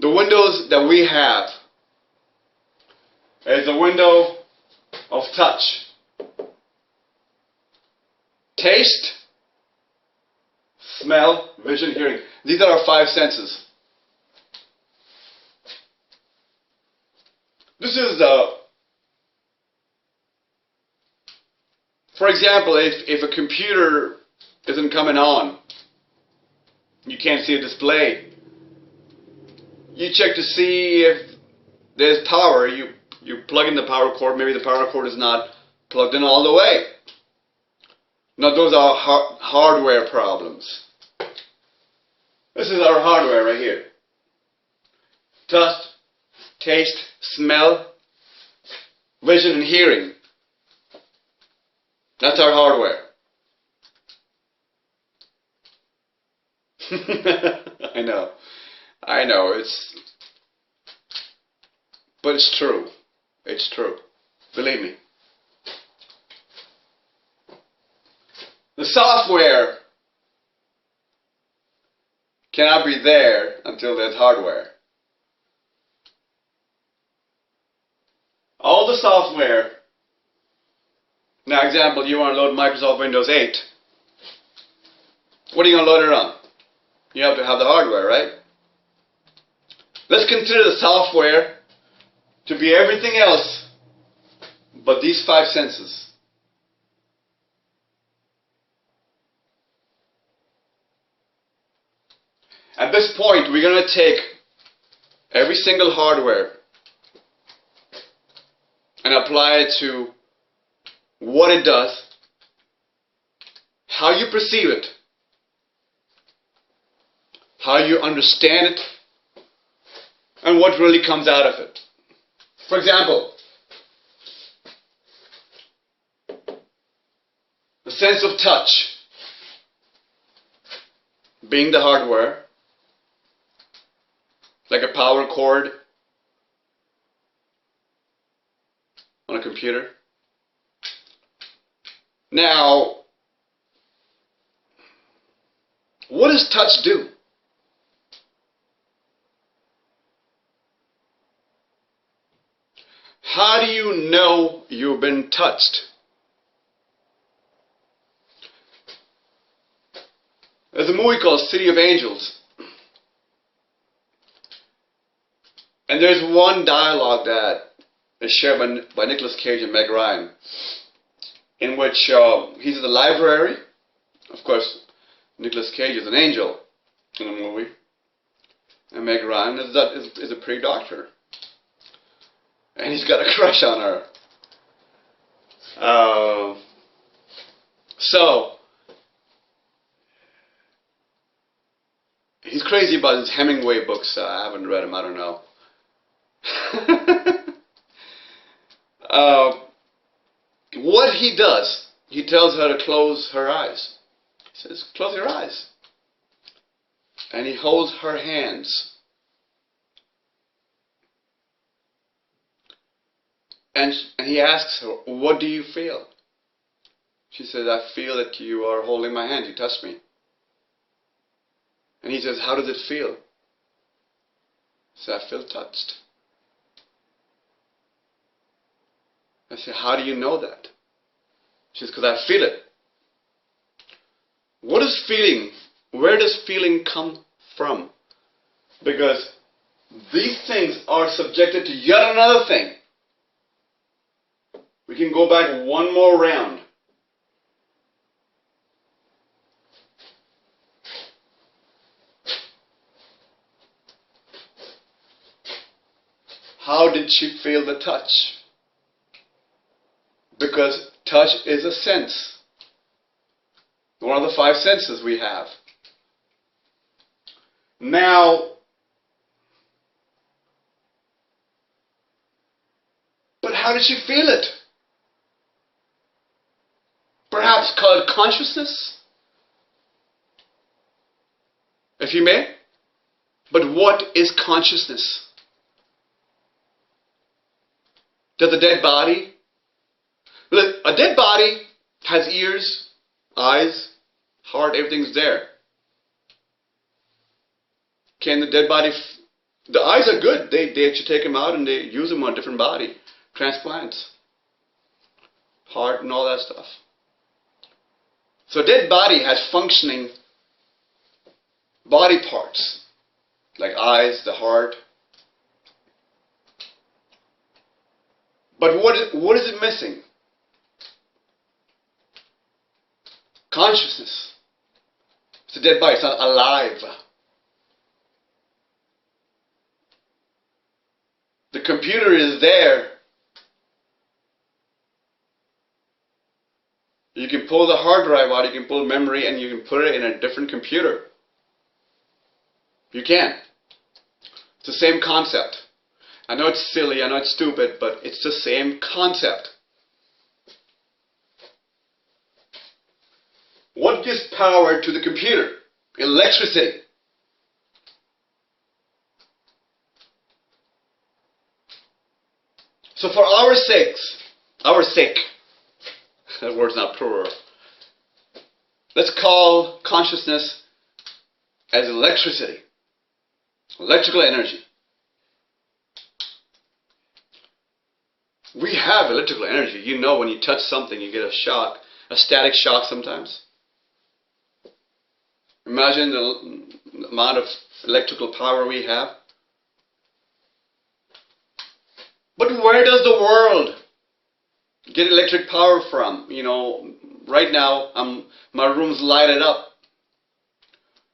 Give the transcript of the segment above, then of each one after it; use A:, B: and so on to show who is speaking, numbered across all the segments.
A: The windows that we have is the window of touch, taste, smell, vision, hearing. These are our five senses. This is for example, if a computer isn't coming on, you can't see a display, you check to see if there's power. You plug in the power cord. Maybe the power cord is not plugged in all the way. Now those are hardware problems. This is our hardware right here. Touch, taste, smell, vision, and hearing. That's our hardware. I know, but it's true. It's true. Believe me. The software cannot be there until there's hardware. All the software, now example, you want to load Microsoft Windows 8. What are you going to load it on? You have to have the hardware, right? Let's consider the software to be everything else but these five senses. At this point, we're going to take every single hardware and apply it to what it does, how you perceive it, how you understand it, and what really comes out of it. For example, the sense of touch being the hardware, like a power cord on a computer. Now, what does touch do? How do you know you've been touched? There's a movie called City of Angels. And there's one dialogue that is shared by Nicolas Cage and Meg Ryan, in which he's in the library. Of course, Nicolas Cage is an angel in the movie, and Meg Ryan is a pretty doctor. And he's got a crush on her. So, he's crazy about his Hemingway books. I haven't read them, I don't know. What he does, he tells her to close her eyes. He says, close your eyes. And he holds her hands. And he asks her, what do you feel? She says, I feel that you are holding my hand, you touched me. And he says, how does it feel? She says, I feel touched. I say, how do you know that? She says, because I feel it. What is feeling? Where does feeling come from? Because these things are subjected to yet another thing. We can go back one more round. How did she feel the touch? Because touch is a sense. One of the five senses we have. Now, but how did she feel it? Perhaps called consciousness, if you may. But what is consciousness? Does a dead body? Look, a dead body has ears, eyes, heart, everything's there. Can the dead body The eyes are good. They actually take them out and they use them on a different body. Transplants. Heart and all that stuff. So a dead body has functioning body parts. Like eyes, the heart. But what is it missing? Consciousness. It's a dead body. It's not alive. The computer is there. You can pull the hard drive out, you can pull memory, and you can put it in a different computer. You can. It's the same concept. I know it's silly, I know it's stupid, but it's the same concept. What gives power to the computer? Electricity. So for our sake, that word's not plural, let's call consciousness as electricity, electrical energy. We have electrical energy. You know, when you touch something, you get a shock, a static shock sometimes. Imagine the amount of electrical power we have. But where does the world get electric power from? You know, right now, my room's lighted up.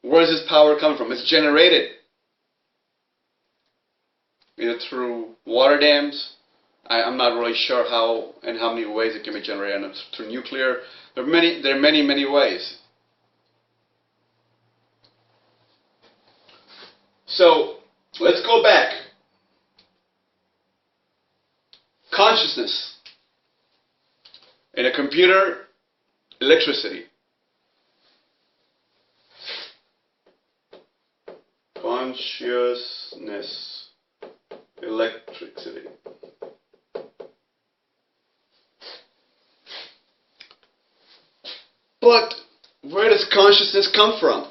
A: Where is this power coming from? It's generated either through water dams. I'm not really sure how and how many ways it can be generated. And through nuclear. There are many ways. So let's go back. Consciousness. In a computer, electricity. Consciousness, electricity. But where does consciousness come from?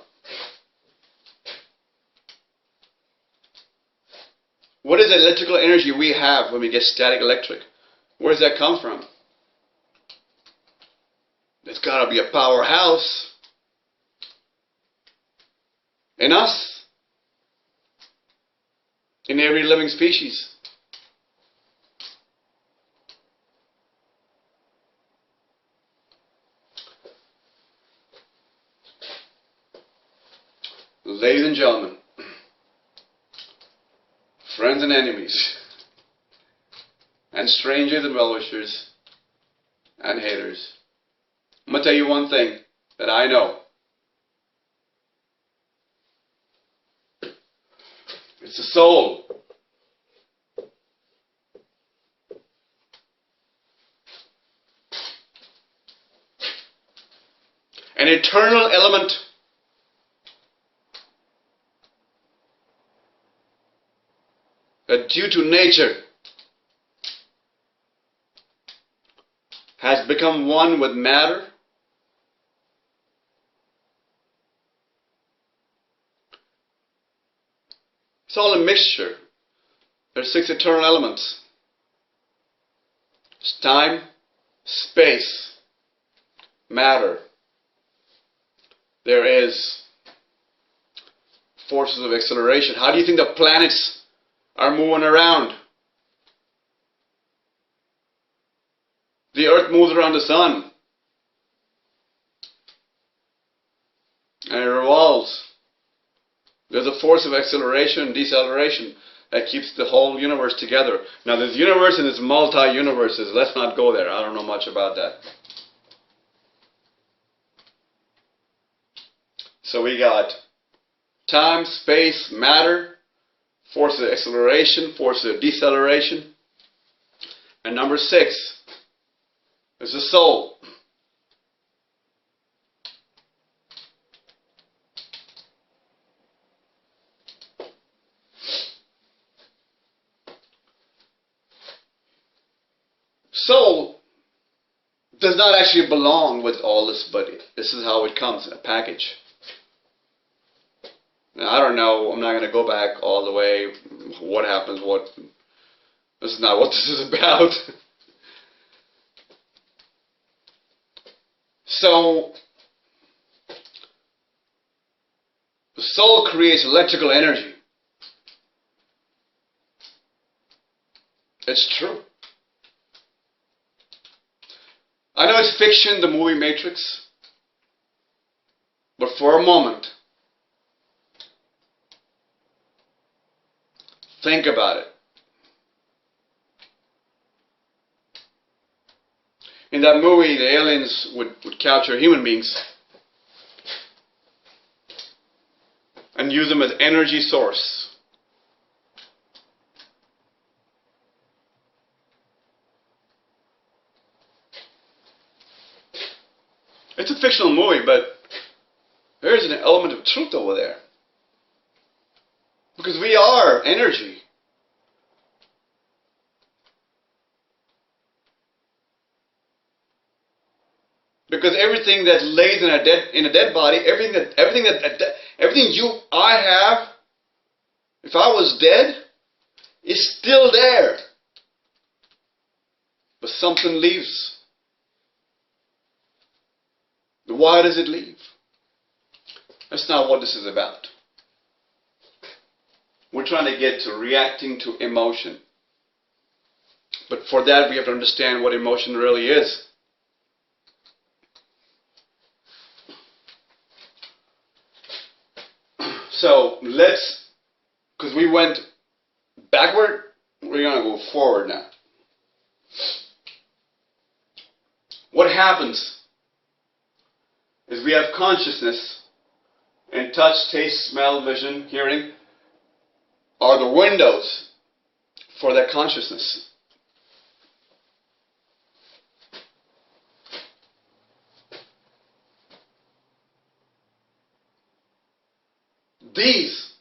A: What is the electrical energy we have when we get static electric? Where does that come from? There's got to be a powerhouse in us, in every living species. Ladies and gentlemen, friends and enemies, and strangers and well-wishers, and haters, I'm going to tell you one thing that I know. It's the soul. An eternal element. That due to nature has become one with matter. It's all a mixture. There are 6 eternal elements. It's time, space, matter. There is forces of acceleration. How do you think the planets are moving around? The earth moves around the sun. And it revolves. There's a force of acceleration and deceleration that keeps the whole universe together. Now there's universe and there's multi-universes. Let's not go there. I don't know much about that. So we got time, space, matter, force of acceleration, force of deceleration. And number 6 is the soul. Soul does not actually belong with all this, but this is how it comes in a package. Now, I don't know, I'm not going to go back all the way what happens, this is not what this is about. So, the soul creates electrical energy. It's true. I know it's fiction, the movie Matrix, but for a moment, think about it. In that movie, the aliens would capture human beings and use them as energy source. It's a fictional movie, but there is an element of truth over there. Because we are energy. Because everything that lays in a dead body, everything I have, if I was dead, is still there. But something leaves. Why does it leave? That's not what this is about. We're trying to get to reacting to emotion. But for that, we have to understand what emotion really is. So because we went backward, we're going to go forward now. What happens is we have consciousness, and touch, taste, smell, vision, hearing are the windows for that consciousness. These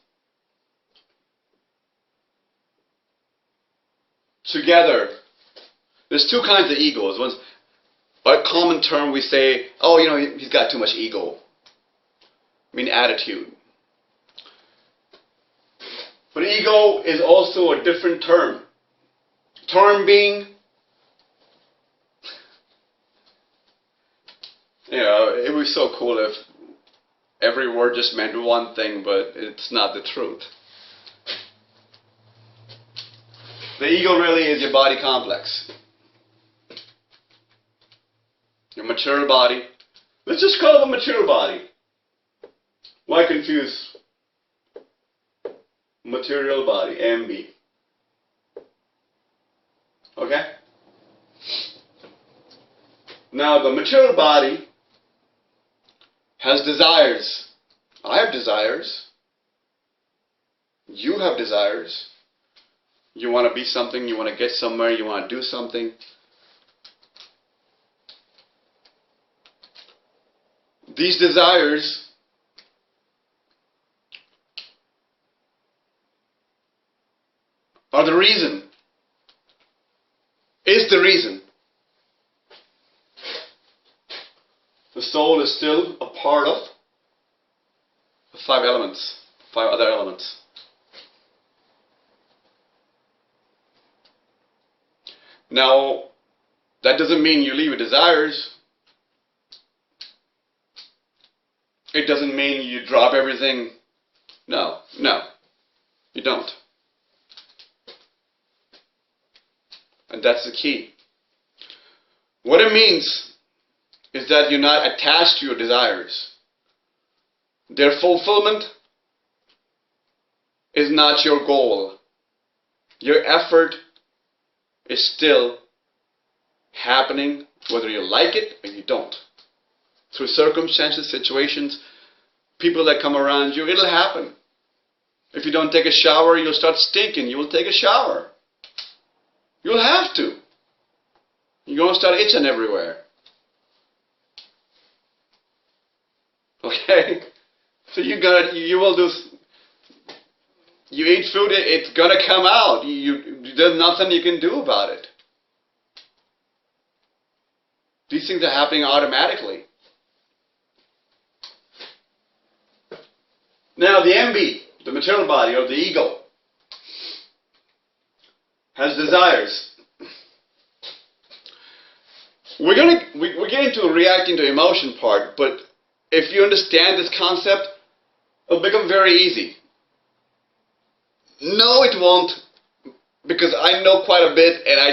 A: together, there's two kinds of egos. One's a common term we say, oh, he's got too much ego. I mean attitude. But ego is also a different term. Term being, it would be so cool if every word just meant one thing, but it's not the truth. The ego really is your body complex. Your material body. Let's just call it a material body. Why confuse material body, MB? Okay? Now the material body has desires. I have desires. You have desires. You want to be something, you want to get somewhere, you want to do something. These desires are the reason, is the reason the soul is still a part of the five other elements. Now, that doesn't mean you leave your desires. It doesn't mean you drop everything. No, you don't. And that's the key. What it means is that you're not attached to your desires. Their fulfillment is not your goal. Your effort is still happening whether you like it or you don't. Through circumstances, situations, people that come around you, it'll happen. If you don't take a shower, you'll start stinking. You will take a shower. You'll have to. You're going to start itching everywhere. Okay? So you will do. You eat food, it's going to come out. There's nothing you can do about it. These things are happening automatically. Now the MB, the material body or the ego, has desires. We're getting to reacting to emotion part, but if you understand this concept, it'll become very easy. No, it won't, because I know quite a bit, and I